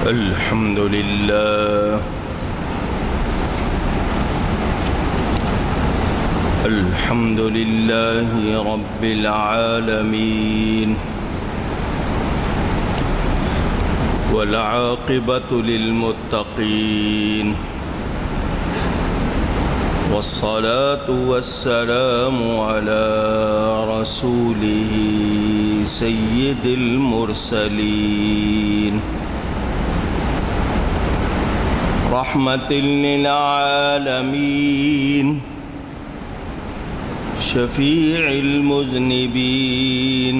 الحمد لله الحمد لله رب العالمين والعاقبة للمتقين والصلاة والسلام على رسوله سيد المرسلين رحمة للعالمين شفيع المذنبين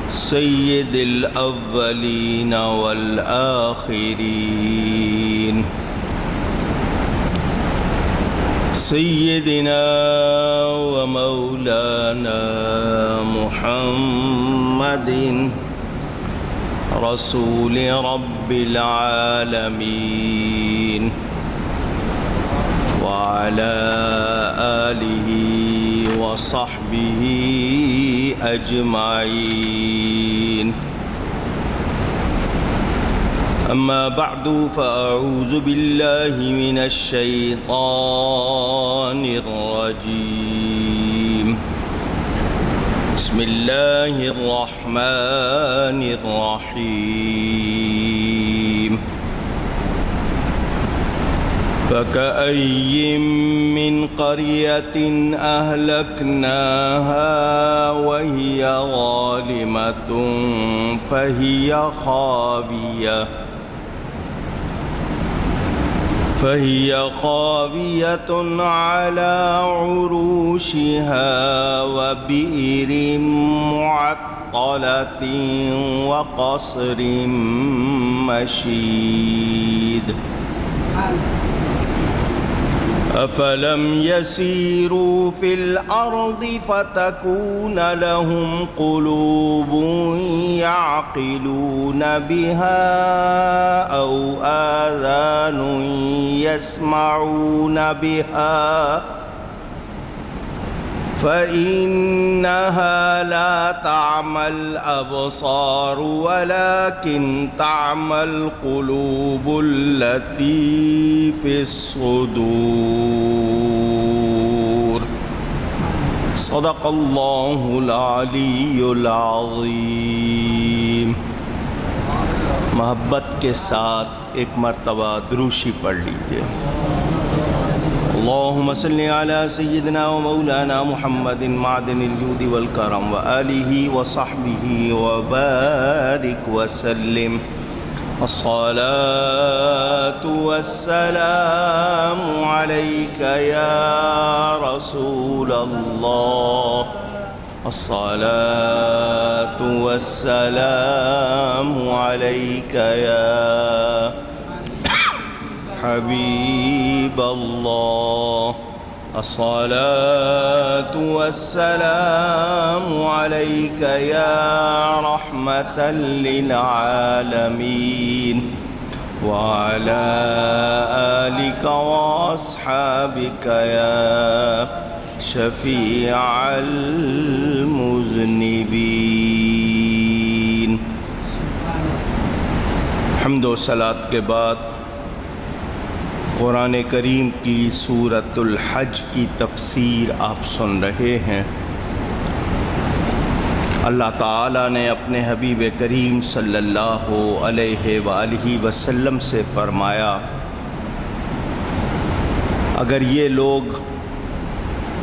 سيد الأولين والآخرين سيدنا ومولانا محمد رسول رب العالمين وعلى آله وصحبه أجمعين. أما بعد فأعوذ بالله من الشيطان الرجيم. بسم الله الرحمن الرحيم. فكأي من قرية أهلكناها وهي ظالمة فهي خاوية على عروشها وبئر معطلة وقصر مشيد. أفلم يسيروا في الأرض فتكون لهم قلوب يعقلون بها أو آذان يسمعون بها فإنها لا تعمى الأبصار ولكن تعمى القلوب التي في الصدور. صدق الله العلی العظیم. محبت کے ساتھ ایک مرتبہ دروشی پڑھ لیجئے. اللهم صل على سيدنا ومولانا محمد معدن الجود والكرم وآله وصحبه وبارك وسلم. الصلاة والسلام عليك يا رسول الله. الصلاة والسلام عليك يا حبيب الله. الصلاة والسلام عليك يا رحمة للعالمين وعلى آلك وأصحابك يا شفيع المذنبين. حمد و صلاۃ کے بعد قرآن کریم کی سورۃ الحج کی تفسیر آپ سن رہے ہیں. اللہ تعالیٰ نے اپنے حبیب کریم صلی اللہ علیہ وآلہ وسلم سے فرمایا اگر یہ لوگ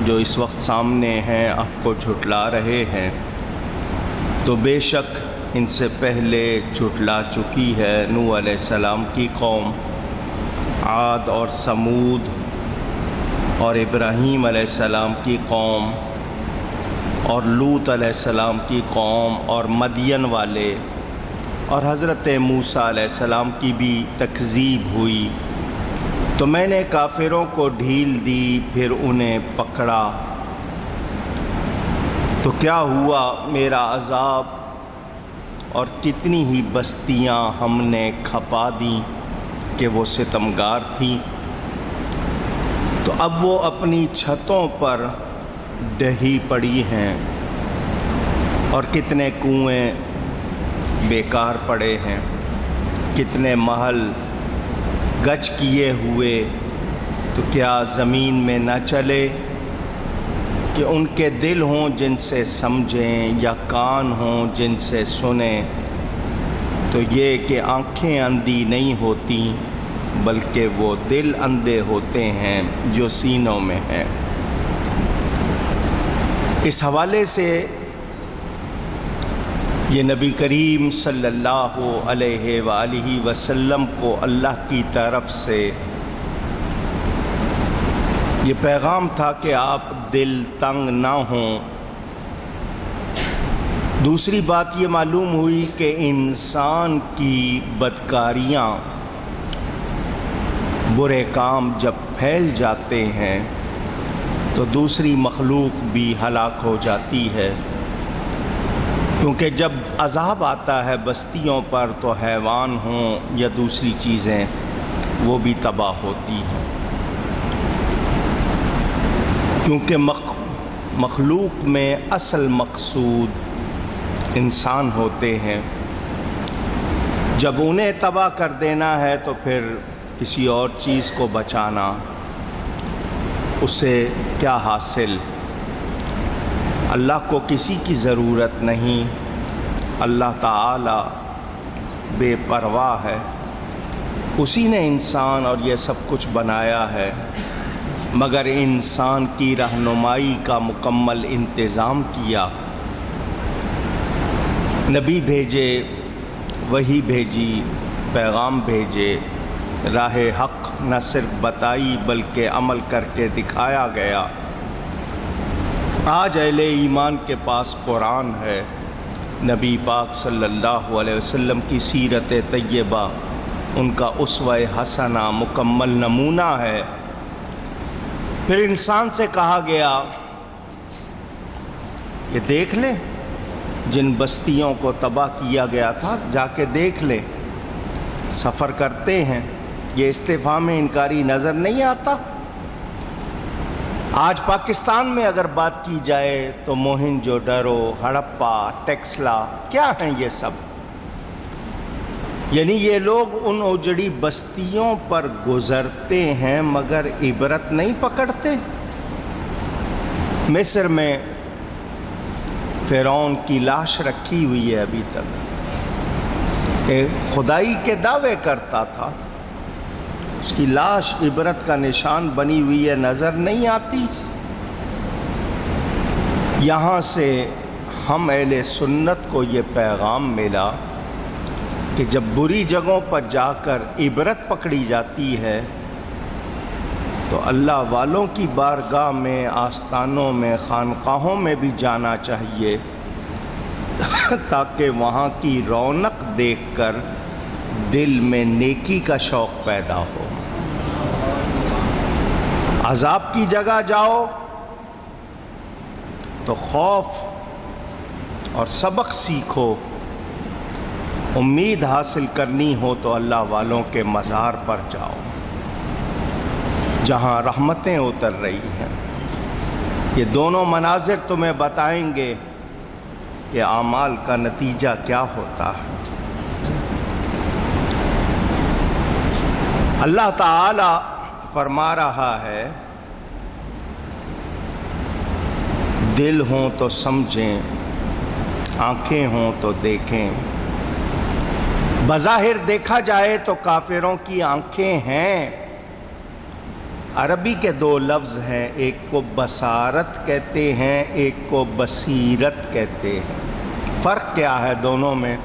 جو اس وقت سامنے ہیں آپ کو جھٹلا رہے ہیں تو بے شک ان سے پہلے جھٹلا چکی ہے نوح علیہ السلام کی قوم، عاد اور سمود اور ابراہیم علیہ السلام کی قوم اور لوط علیہ السلام کی قوم اور مدین والے اور حضرت موسیٰ علیہ السلام کی بھی تکذیب ہوئی. تو میں نے کافروں کو ڈھیل دی پھر انہیں پکڑا تو کیا ہوا میرا عذاب، اور کتنی ہی بستیاں ہم نے کھپا دیں کہ وہ ستمگار تھیں. تو اب وہ اپنی چھتوں پر ڈہی پڑی ہیں اور کتنے کنویں بیکار پڑے ہیں. کتنے محل گچ کیے ہوئے، تو کیا زمین میں نہ چلے کہ ان کے دل ہوں جن سے سمجھیں یا کان ہوں جن سے سنیں، تو یہ کہ آنکھیں اندھی نہیں ہوتی بلکہ وہ دل اندھے ہوتے ہیں جو سینوں میں ہیں۔ اس حوالے سے یہ نبی کریم صلی اللہ علیہ وآلہ وسلم کو اللہ کی طرف سے یہ پیغام تھا کہ آپ دل تنگ نہ ہوں۔ دوسری بات یہ معلوم ہوئی کہ انسان کی بدکاریاں، برے کام جب پھیل جاتے ہیں تو دوسری مخلوق بھی ہلاک ہو جاتی ہے، کیونکہ جب عذاب آتا ہے بستیوں پر تو حیوان ہوں یا دوسری چیزیں وہ بھی تباہ ہوتی ہیں، کیونکہ مخلوق میں اصل مقصود انسان ہوتے ہیں۔ جب انہیں تباہ کر دینا ہے تو پھر کسی اور چیز کو بچانا، اس سے کیا حاصل؟ اللہ کو کسی کی ضرورت نہیں، اللہ تعالی بے پرواہ ہے، اسی نے انسان اور یہ سب کچھ بنایا ہے، مگر انسان کی رہنمائی کا مکمل انتظام کیا، نبی بھیجے، وحی بھیجی، پیغام بھیجے، راہ حق نہ صرف بتائی بلکہ عمل کر کے دکھایا گیا۔ آج اہل ایمان کے پاس قرآن ہے، نبی پاک صلی اللہ علیہ وسلم کی سیرت طیبہ ان کا اسوہ حسنہ مکمل نمونہ ہے۔ پھر انسان سے کہا گیا کہ دیکھ لے جن بستیوں کو تباہ کیا گیا تھا، جا کے دیکھ لے، سفر کرتے ہیں۔ یہ استفہام انکاری نظر نہیں آتا؟ آج پاکستان میں اگر بات کی جائے تو موہنجو ڈارو، ہڑپا، ٹیکسلا، کیا ہیں یہ سب؟ یعنی یہ لوگ ان اجڑی بستیوں پر گزرتے ہیں مگر عبرت نہیں پکڑتے۔ مصر میں فرعون کی لاش رکھی ہوئی ہے ابھی تک، ایک خدائی کے دعوے کرتا تھا، اس کی لاش عبرت کا نشان بنی ہوئی ہے، نظر نہیں آتی۔ یہاں سے ہم اہل سنت کو یہ پیغام ملا کہ جب بری جگہوں پر جا کر عبرت پکڑی جاتی ہے تو اللہ والوں کی بارگاہ میں، آستانوں میں، خانقاہوں میں بھی جانا چاہیے تاکہ وہاں کی رونق دیکھ کر دل میں نیکی کا شوق پیدا ہو۔ عذاب کی جگہ جاؤ تو خوف اور سبق سیکھو، امید حاصل کرنی ہو تو اللہ والوں کے مزار پر جاؤ جہاں رحمتیں اتر رہی ہیں۔ یہ دونوں مناظر تمہیں بتائیں گے کہ اعمال کا نتیجہ کیا ہوتا ہے۔ اللہ تعالی فرما رہا ہے، دل ہوں تو سمجھیں، آنکھیں ہوں تو دیکھیں۔ بظاہر دیکھا جائے تو کافروں کی آنکھیں ہیں۔ عربی کے دو لفظ ہیں، ایک کو بصارت کہتے ہیں، ایک کو بصیرت کہتے ہیں۔ فرق کیا ہے دونوں میں؟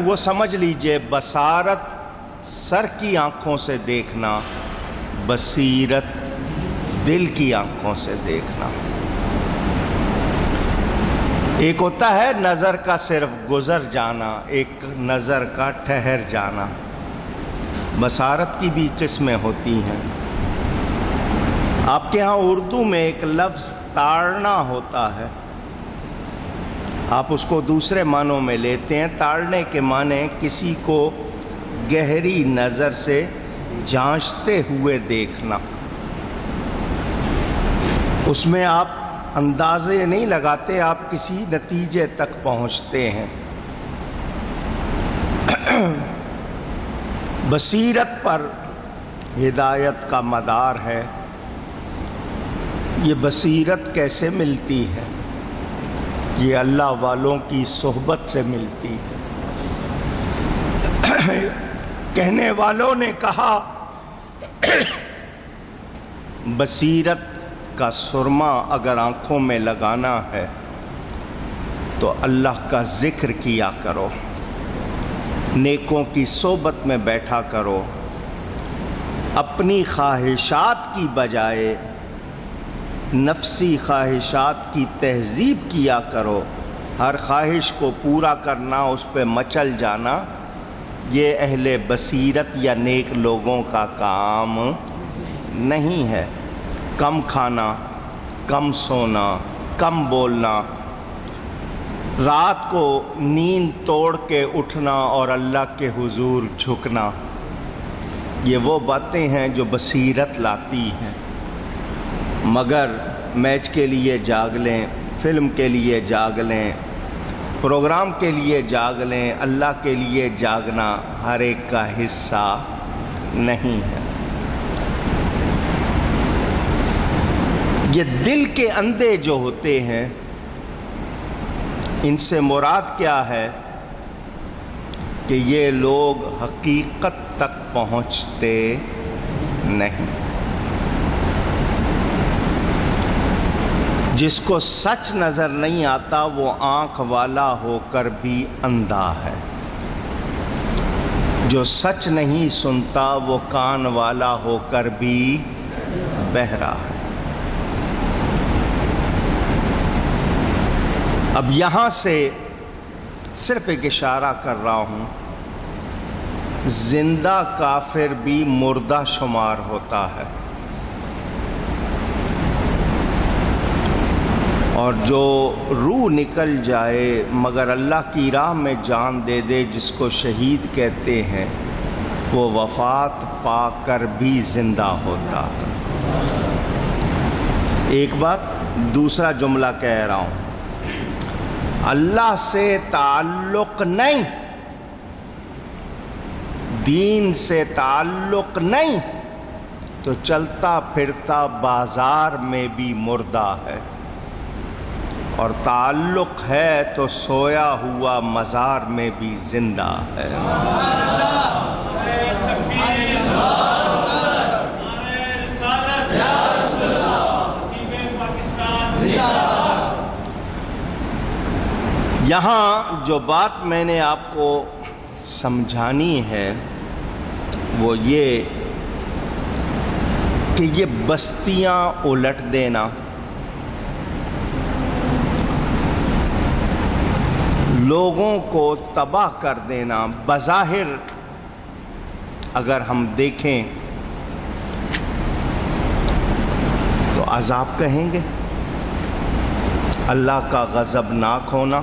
وہ سمجھ لیجئے، بصارت سر کی آنکھوں سے دیکھنا، بصیرت دل کی آنکھوں سے دیکھنا۔ ایک ہوتا ہے نظر کا صرف گزر جانا، ایک نظر کا ٹھہر جانا۔ بصارت کی بھی قسمیں ہوتی ہیں۔ آپ کے ہاں اردو میں ایک لفظ تاڑنا ہوتا ہے، آپ اس کو دوسرے معنوں میں لیتے ہیں۔ تاڑنے کے معنی کسی کو گہری نظر سے جانچتے ہوئے دیکھنا، اس میں آپ اندازے نہیں لگاتے، آپ کسی نتیجے تک پہنچتے ہیں۔ بصیرت پر ہدایت کا مدار ہے۔ یہ بصیرت کیسے ملتی ہے؟ یہ اللہ والوں کی صحبت سے ملتی ہے۔ کہنے والوں نے کہا بصیرت کا سرما اگر آنکھوں میں لگانا ہے تو اللہ کا ذکر کیا کرو، نیکوں کی صحبت میں بیٹھا کرو، اپنی خواہشات کی بجائے نفسی خواہشات کی تہذیب کیا کرو۔ ہر خواہش کو پورا کرنا، اس پہ مچل جانا، یہ اہل بصیرت یا نیک لوگوں کا کام نہیں ہے۔ کم کھانا، کم سونا، کم بولنا، رات کو نیند توڑ کے اٹھنا اور اللہ کے حضور جھکنا، یہ وہ باتیں ہیں جو بصیرت لاتی ہیں۔ مگر میچ کے لیے جاگ لیں، فلم کے لیے جاگ لیں، پروگرام کے لیے جاگ لیں، اللہ کے لیے جاگنا ہر ایک کا حصہ نہیں ہے۔ یہ دل کے اندھے جو ہوتے ہیں، ان سے مراد کیا ہے کہ یہ لوگ حقیقت تک پہنچتے نہیں۔ جس کو سچ نظر نہیں آتا وہ آنکھ والا ہو کر بھی اندھا ہے، جو سچ نہیں سنتا وہ کان والا ہو کر بھی بہرا ہے۔ اب یہاں سے صرف ایک اشارہ کر رہا ہوں، زندہ کافر بھی مردہ شمار ہوتا ہے، اور جو روح نکل جائے مگر اللہ کی راہ میں جان دے دے، جس کو شہید کہتے ہیں، وہ وفات پا کر بھی زندہ ہوتا ہے۔ ایک بات، دوسرا جملہ کہہ رہا ہوں، اللہ سے تعلق نہیں، دین سے تعلق نہیں تو چلتا پھرتا بازار میں بھی مردہ ہے، اور تعلق ہے تو سویا ہوا مزار میں بھی زندہ ہے۔ یہاں جو بات میں نے آپ کو سمجھانی ہے وہ یہ کہ یہ بستیاں الٹ دینا، لوگوں کو تباہ کر دینا، بظاہر اگر ہم دیکھیں تو عذاب کہیں گے، اللہ کا غضبناک ہونا،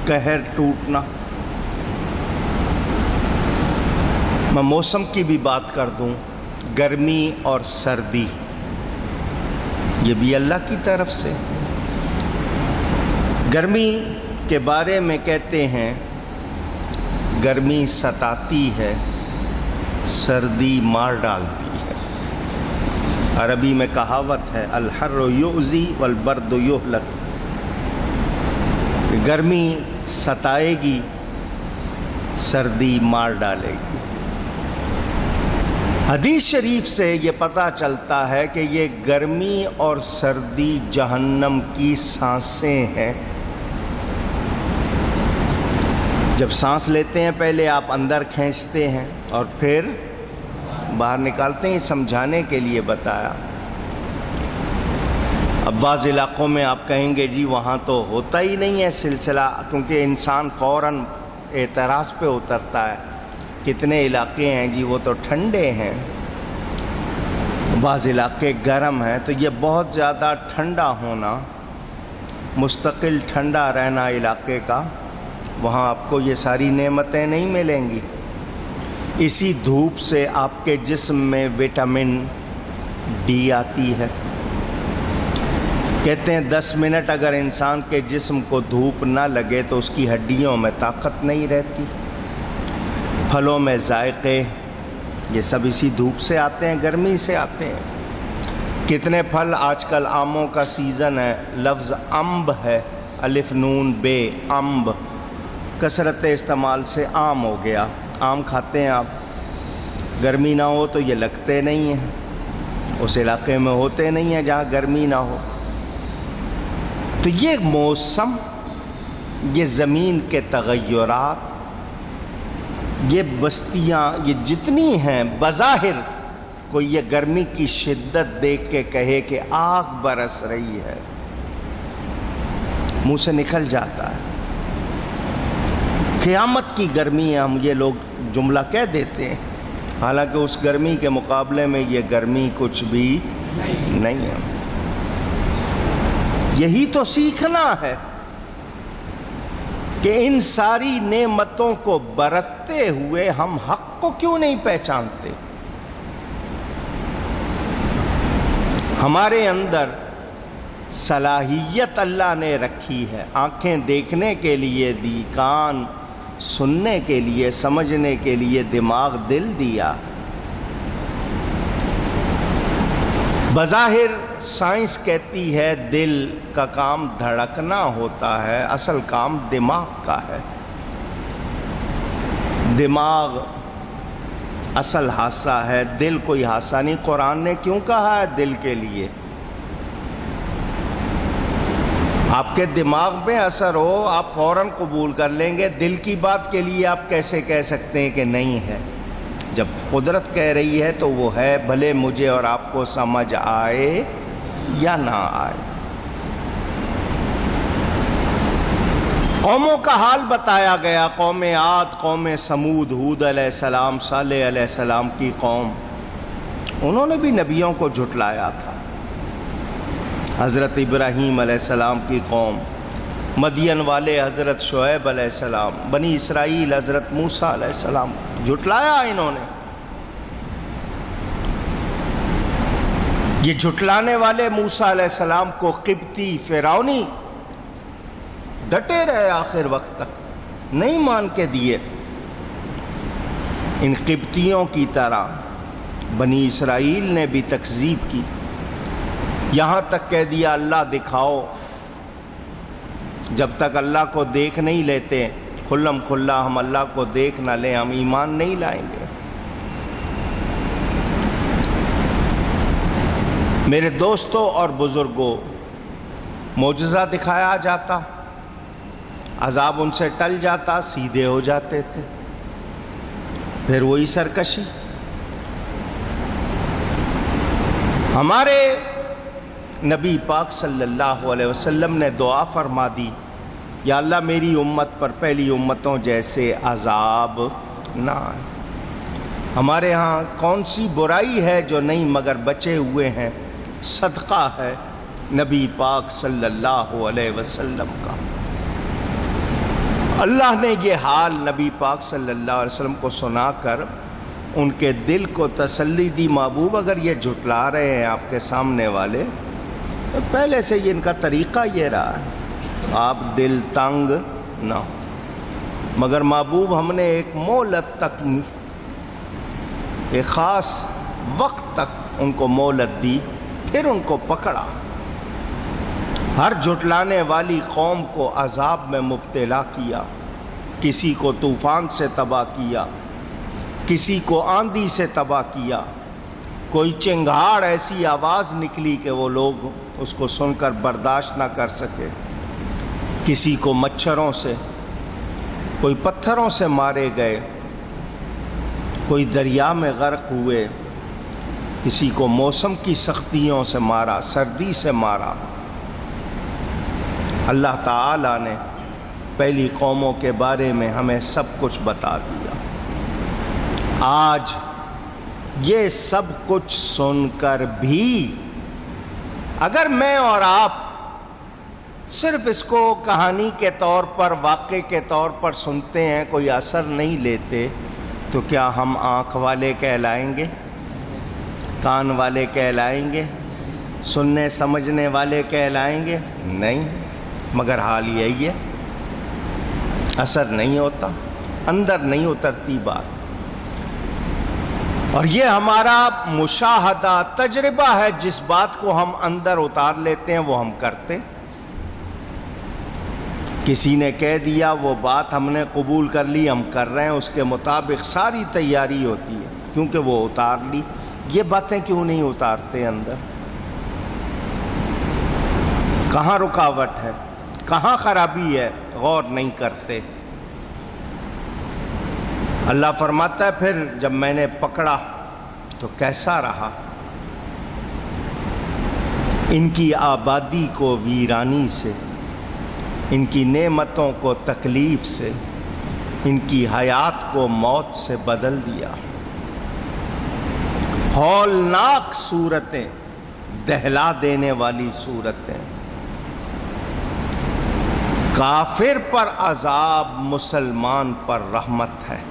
قہر ٹوٹنا۔ میں موسم کی بھی بات کر دوں، گرمی اور سردی، یہ بھی اللہ کی طرف سے۔ گرمی کے بارے میں کہتے ہیں گرمی ستاتی ہے، سردی مار ڈالتی ہے۔ عربی میں کہاوت ہے الحر یؤذی والبرد یہلک، گرمی ستائے گی، سردی مار ڈالے گی۔ حدیث شریف سے یہ پتہ چلتا ہے کہ یہ گرمی اور سردی جہنم کی سانسیں ہیں۔ جب سانس لیتے ہیں پہلے آپ اندر کھینچتے ہیں اور پھر باہر نکالتے ہیں، سمجھانے کے لیے بتایا۔ اب بعض علاقوں میں آپ کہیں گے جی وہاں تو ہوتا ہی نہیں ہے سلسلہ، کیونکہ انسان فوراً اعتراض پہ اترتا ہے، کتنے علاقے ہیں جی وہ تو ٹھنڈے ہیں، بعض علاقے گرم ہیں، تو یہ بہت زیادہ ٹھنڈا ہونا، مستقل ٹھنڈا رہنا علاقے کا، وہاں آپ کو یہ ساری نعمتیں نہیں ملیں گی۔ اسی دھوپ سے آپ کے جسم میں وٹامن ڈی آتی ہے۔ کہتے ہیں 10 منٹ اگر انسان کے جسم کو دھوپ نہ لگے تو اس کی ہڈیوں میں طاقت نہیں رہتی۔ پھلوں میں ذائقے، یہ سب اسی دھوپ سے آتے ہیں، گرمی سے آتے ہیں۔ کتنے پھل، آج کل آموں کا سیزن ہے، لفظ امب ہے، الف نون بے، امب، کثرت استعمال سے عام ہو گیا۔ آم کھاتے ہیں آپ، گرمی نہ ہو تو یہ لگتے نہیں ہیں، اس علاقے میں ہوتے نہیں ہیں جہاں گرمی نہ ہو۔ تو یہ موسم، یہ زمین کے تغیرات، یہ بستیاں، یہ جتنی ہیں، بظاہر کوئی یہ گرمی کی شدت دیکھ کے کہے کہ آگ برس رہی ہے، منہ سے نکل جاتا ہے۔ قیامت کی گرمی ہے، ہم یہ لوگ جملہ کہہ دیتے ہیں، حالانکہ اس گرمی کے مقابلے میں یہ گرمی کچھ بھی نہیں ہے۔ یہی تو سیکھنا ہے کہ ان ساری نعمتوں کو برتتے ہوئے ہم حق کو کیوں نہیں پہچانتے؟ ہمارے اندر صلاحیت اللہ نے رکھی ہے، آنکھیں دیکھنے کے لیے دی، کان سننے کے لیے، سمجھنے کے لیے دماغ، دل دیا۔ بظاہر سائنس کہتی ہے دل کا کام دھڑکنا ہوتا ہے، اصل کام دماغ کا ہے۔ دماغ اصل حادثہ ہے، دل کوئی حادثہ نہیں۔ قرآن نے کیوں کہا ہے دل کے لیے؟ آپ کے دماغ میں اثر ہو آپ فوراً قبول کر لیں گے، دل کی بات کے لیے آپ کیسے کہہ سکتے ہیں کہ نہیں ہے؟ جب قدرت کہہ رہی ہے تو وہ ہے، بھلے مجھے اور آپ کو سمجھ آئے یا نہ آئے۔ قوموں کا حال بتایا گیا، قوم عاد، قوم سمود، ہود علیہ السلام، صالح علیہ السلام کی قوم، انہوں نے بھی نبیوں کو جھٹلایا تھا۔ حضرت ابراہیم علیہ السلام کی قوم، مدین والے حضرت شعیب علیہ السلام، بنی اسرائیل حضرت موسیٰ علیہ السلام، جھٹلایا انہوں نے۔ یہ جھٹلانے والے موسیٰ علیہ السلام کو قبطی، فرعونی ڈٹے رہے آخر وقت تک، نہیں مان کے دیے۔ ان قبطیوں کی طرح بنی اسرائیل نے بھی تکذیب کی، یہاں تک کہہ دیا اللہ دکھاؤ۔ جب تک اللہ کو دیکھ نہیں لیتے کھلم کھلا، ہم اللہ کو دیکھ نہ لیں ہم ایمان نہیں لائیں گے۔ میرے دوستوں اور بزرگوں، معجزہ دکھایا جاتا، عذاب ان سے ٹل جاتا، سیدھے ہو جاتے تھے، پھر وہی سرکشی۔ ہمارے نبی پاک صلی اللہ علیہ وسلم نے دعا فرما دی، یا اللہ میری امت پر پہلی امتوں جیسے عذاب نہ آئے۔ ہمارے ہاں کون سی برائی ہے جو نہیں مگر بچے ہوئے ہیں؟ صدقہ ہے نبی پاک صلی اللہ علیہ وسلم کا۔ اللہ نے یہ حال نبی پاک صلی اللہ علیہ وسلم کو سنا کر ان کے دل کو تسلی دی، محبوب اگر یہ جھٹلا رہے ہیں آپ کے سامنے والے، پہلے سے یہ ان کا طریقہ یہ رہا ہے، آپ دل تنگ نہ ہو۔ مگر محبوب ہم نے ایک مہلت تک، ایک خاص وقت تک ان کو مہلت دی، پھر ان کو پکڑا۔ ہر جھٹلانے والی قوم کو عذاب میں مبتلا کیا، کسی کو طوفان سے تباہ کیا، کسی کو آندھی سے تباہ کیا، کوئی چنگھاڑ ایسی آواز نکلی کہ وہ لوگ اس کو سن کر برداشت نہ کر سکے، کسی کو مچھروں سے، کوئی پتھروں سے مارے گئے، کوئی دریا میں غرق ہوئے، کسی کو موسم کی سختیوں سے مارا، سردی سے مارا۔ اللہ تعالیٰ نے پہلی قوموں کے بارے میں ہمیں سب کچھ بتا دیا۔ آج یہ سب کچھ سن کر بھی اگر میں اور آپ صرف اس کو کہانی کے طور پر، واقعے کے طور پر سنتے ہیں، کوئی اثر نہیں لیتے، تو کیا ہم آنکھ والے کہلائیں گے؟ کان والے کہلائیں گے؟ سننے سمجھنے والے کہلائیں گے؟ نہیں، مگر حال یہی ہے، اثر نہیں ہوتا، اندر نہیں اترتی بات۔ اور یہ ہمارا مشاہدہ تجربہ ہے، جس بات کو ہم اندر اتار لیتے ہیں وہ ہم کرتے. کسی نے کہہ دیا وہ بات ہم نے قبول کر لی، ہم کر رہے ہیں، اس کے مطابق ساری تیاری ہوتی ہے کیونکہ وہ اتار لی. یہ باتیں کیوں نہیں اتارتے اندر؟ کہاں رکاوٹ ہے، کہاں خرابی ہے، غور نہیں کرتے. اللہ فرماتا ہے پھر جب میں نے پکڑا تو کیسا رہا. ان کی آبادی کو ویرانی سے، ان کی نعمتوں کو تکلیف سے، ان کی حیات کو موت سے بدل دیا. ہولناک صورتیں، دہلا دینے والی صورتیں. کافر پر عذاب، مسلمان پر رحمت ہے.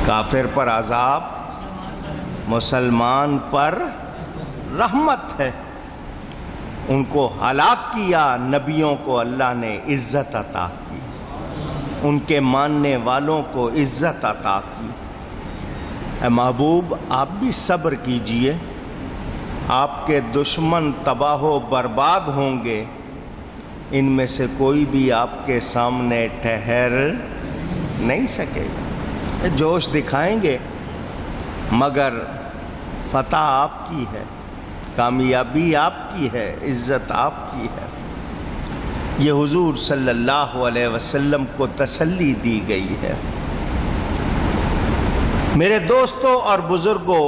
کافر پر عذاب، مسلمان پر رحمت ہے. ان کو ہلاک کیا، نبیوں کو اللہ نے عزت عطا کی، ان کے ماننے والوں کو عزت عطا کی. اے محبوب آپ بھی صبر کیجئے، آپ کے دشمن تباہ و برباد ہوں گے، ان میں سے کوئی بھی آپ کے سامنے ٹھہر نہیں سکے گا. جوش دکھائیں گے مگر فتح آپ کی ہے، کامیابی آپ کی ہے، عزت آپ کی ہے. یہ حضور صلی اللہ علیہ وسلم کو تسلی دی گئی ہے. میرے دوستوں اور بزرگوں،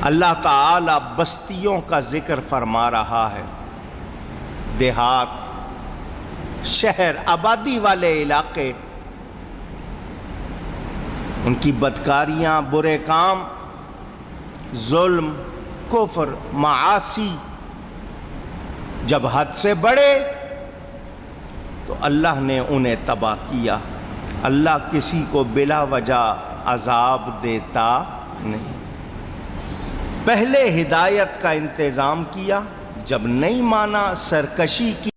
اللہ تعالی بستیوں کا ذکر فرما رہا ہے. دیہات، شہر، آبادی والے علاقے، ان کی بدکاریاں، برے کام، ظلم، کفر، معاصی جب حد سے بڑھے تو اللہ نے انہیں تباہ کیا. اللہ کسی کو بلا وجہ عذاب دیتا نہیں. پہلے ہدایت کا انتظام کیا، جب نہیں مانا سرکشی کی.